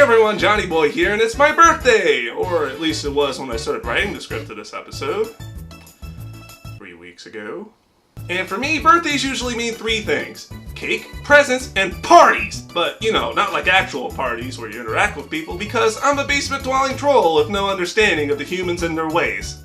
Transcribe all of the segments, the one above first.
everyone, Johnny Boy here, and it's my birthday! Or at least it was when I started writing the script of this episode. 3 weeks ago. And for me, birthdays usually mean 3 things. Cake, presents, and parties! But, you know, not like actual parties where you interact with people, because I'm a basement-dwelling troll with no understanding of the humans and their ways.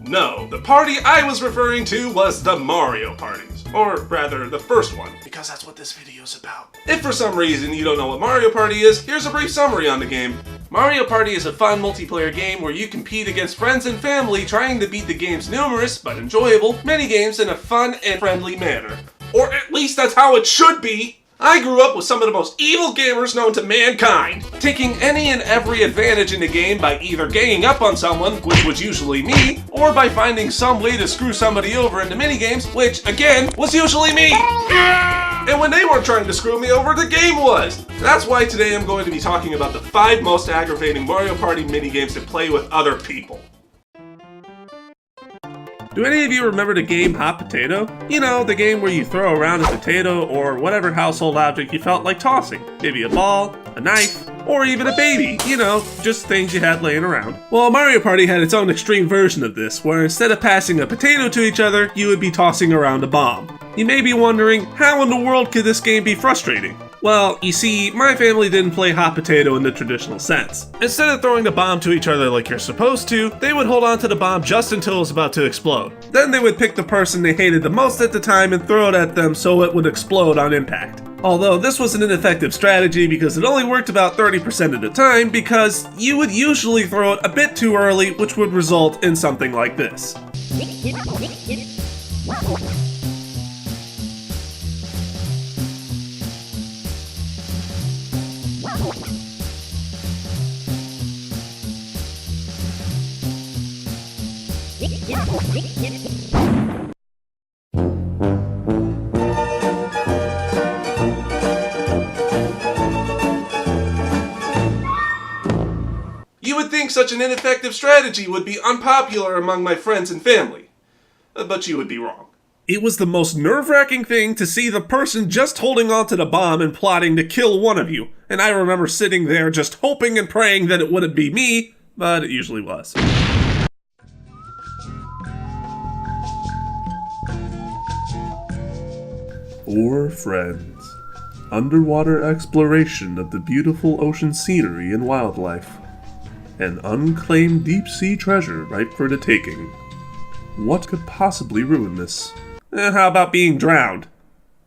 No, the party I was referring to was the Mario parties. Or rather, the first one, because that's what this video's about. If for some reason you don't know what Mario Party is, here's a brief summary on the game. Mario Party is a fun multiplayer game where you compete against friends and family trying to beat the game's numerous, but enjoyable, minigames in a fun and friendly manner. Or at least that's how it should be! I grew up with some of the most evil gamers known to mankind, taking any and every advantage in the game by either ganging up on someone, which was usually me, or by finding some way to screw somebody over in the minigames, which, again, was usually me! And when they weren't trying to screw me over, the game was! That's why today I'm going to be talking about the 5 most aggravating Mario Party minigames to play with other people. Do any of you remember the game Hot Potato? You know, the game where you throw around a potato or whatever household object you felt like tossing. Maybe a ball, a knife, or even a baby. You know, just things you had laying around. Well, Mario Party had its own extreme version of this, where instead of passing a potato to each other, you would be tossing around a bomb. You may be wondering, how in the world could this game be frustrating? Well, you see, my family didn't play hot potato in the traditional sense. Instead of throwing the bomb to each other like you're supposed to, they would hold on to the bomb just until it was about to explode. Then they would pick the person they hated the most at the time and throw it at them so it would explode on impact. Although this was an ineffective strategy because it only worked about 30% of the time, because you would usually throw it a bit too early, which would result in something like this. You would think such an ineffective strategy would be unpopular among my friends and family, but you would be wrong. It was the most nerve-wracking thing to see the person just holding onto the bomb and plotting to kill one of you, and I remember sitting there just hoping and praying that it wouldn't be me, but it usually was. Four friends. Underwater exploration of the beautiful ocean scenery and wildlife. An unclaimed deep-sea treasure ripe for the taking. What could possibly ruin this? How about being drowned?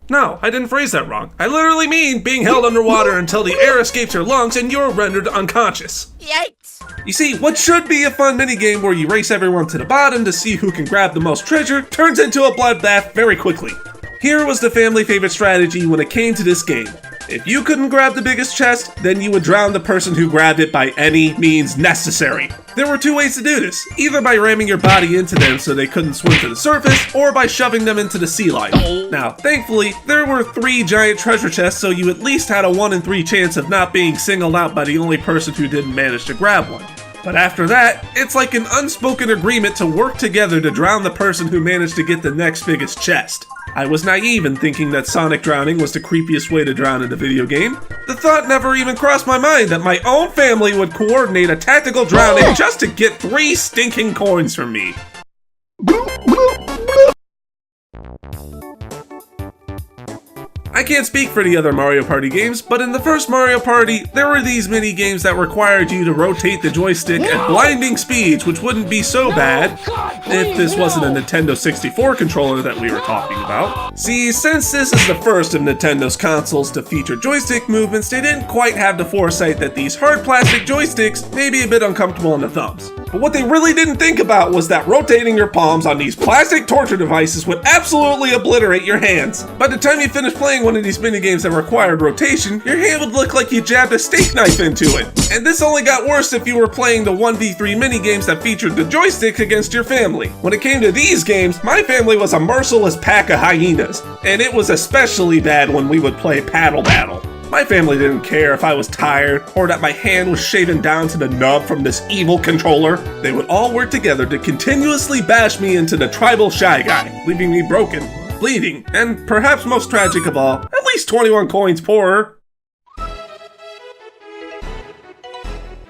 No, I didn't phrase that wrong. I literally mean being held underwater until the air escapes your lungs and you're rendered unconscious. Yikes! You see, what should be a fun minigame where you race everyone to the bottom to see who can grab the most treasure turns into a bloodbath very quickly. Here was the family favorite strategy when it came to this game. If you couldn't grab the biggest chest, then you would drown the person who grabbed it by any means necessary. There were 2 ways to do this, either by ramming your body into them so they couldn't swim to the surface, or by shoving them into the sea life. Now, thankfully, there were 3 giant treasure chests, so you at least had a 1 in 3 chance of not being singled out by the only person who didn't manage to grab one. But after that, it's like an unspoken agreement to work together to drown the person who managed to get the next biggest chest. I was naive in thinking that sonic drowning was the creepiest way to drown in a video game. The thought never even crossed my mind that my own family would coordinate a tactical drowning just to get 3 stinking coins from me. I can't speak for the other Mario Party games, but in the first Mario Party, there were these mini games that required you to rotate the joystick at blinding speeds, which wouldn't be so bad if this wasn't a Nintendo 64 controller that we were talking about. See, since this is the first of Nintendo's consoles to feature joystick movements, they didn't quite have the foresight that these hard plastic joysticks may be a bit uncomfortable on the thumbs. But what they really didn't think about was that rotating your palms on these plastic torture devices would absolutely obliterate your hands. By the time you finished playing one of these minigames that required rotation, your hand would look like you jabbed a steak knife into it. And this only got worse if you were playing the 1v3 minigames that featured the joysticks against your family. When it came to these games, my family was a merciless pack of hyenas, and it was especially bad when we would play Paddle Battle. My family didn't care if I was tired or that my hand was shaven down to the nub from this evil controller. They would all work together to continuously bash me into the tribal shy guy, leaving me broken, bleeding, and perhaps most tragic of all, at least 21 coins poorer.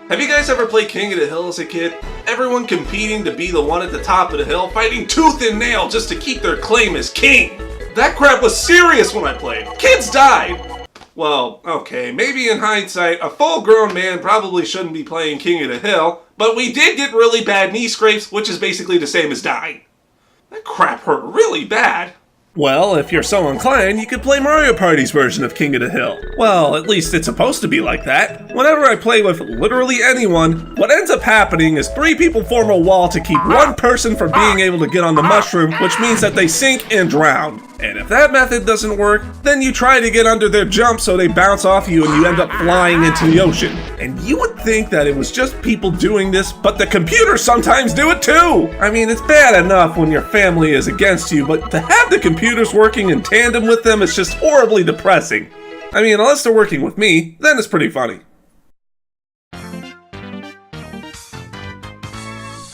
Have you guys ever played King of the Hill as a kid? Everyone competing to be the one at the top of the hill, fighting tooth and nail just to keep their claim as king. That crap was serious when I played. Kids died. Well, okay, maybe in hindsight, a full-grown man probably shouldn't be playing King of the Hill, but we did get really bad knee scrapes, which is basically the same as dying. That crap hurt really bad. Well, if you're so inclined, you could play Mario Party's version of King of the Hill. Well, at least it's supposed to be like that. Whenever I play with literally anyone, what ends up happening is 3 people form a wall to keep one person from being able to get on the mushroom, which means that they sink and drown. And if that method doesn't work, then you try to get under their jump so they bounce off you and you end up flying into the ocean. And you would think that it was just people doing this, but the computers sometimes do it too! I mean, it's bad enough when your family is against you, but to have the computers working in tandem with them is just horribly depressing. I mean, unless they're working with me, then it's pretty funny.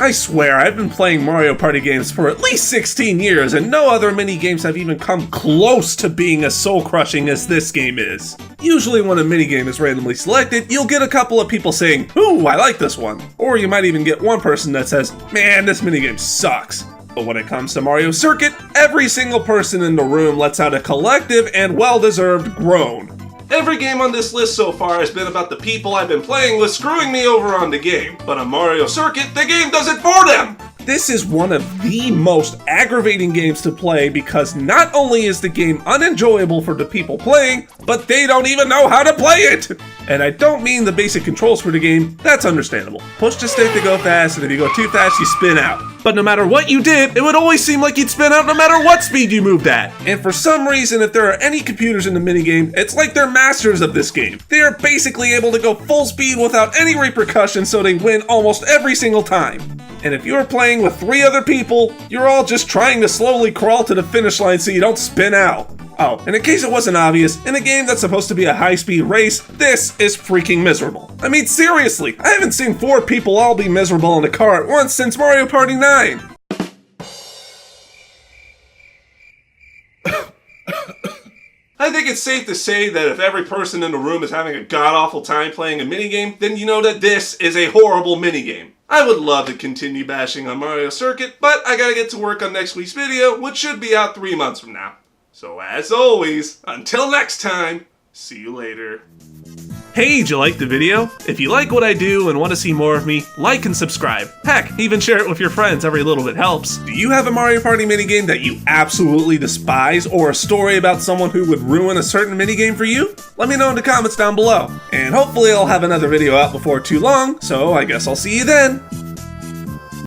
I swear, I've been playing Mario Party games for at least 16 years, and no other mini-games have even come close to being as soul-crushing as this game is. Usually when a minigame is randomly selected, you'll get a couple of people saying, "Ooh, I like this one." Or you might even get one person that says, "Man, this minigame sucks." But when it comes to Mario Circuit, every single person in the room lets out a collective and well-deserved groan. Every game on this list so far has been about the people I've been playing with screwing me over on the game, but on Mario Circuit, the game does it for them! This is one of the most aggravating games to play because not only is the game unenjoyable for the people playing, but they don't even know how to play it! And I don't mean the basic controls for the game, that's understandable. Push the stick to go fast, and if you go too fast, you spin out. But no matter what you did, it would always seem like you'd spin out no matter what speed you moved at. And for some reason, if there are any computers in the minigame, it's like they're masters of this game. They are basically able to go full speed without any repercussions, so they win almost every single time. And if you're playing with 3 other people, you're all just trying to slowly crawl to the finish line so you don't spin out. Oh, and in case it wasn't obvious, in a game that's supposed to be a high-speed race, this is freaking miserable. I mean, seriously, I haven't seen 4 people all be miserable in a car at once since Mario Party 9. I think it's safe to say that if every person in the room is having a god-awful time playing a minigame, then you know that this is a horrible minigame. I would love to continue bashing on Mario Circuit, but I gotta get to work on next week's video, which should be out 3 months from now. So as always, until next time, see you later. Hey, did you like the video? If you like what I do and want to see more of me, like and subscribe. Heck, even share it with your friends, every little bit helps. Do you have a Mario Party minigame that you absolutely despise, or a story about someone who would ruin a certain minigame for you? Let me know in the comments down below. And hopefully I'll have another video out before too long, so I guess I'll see you then.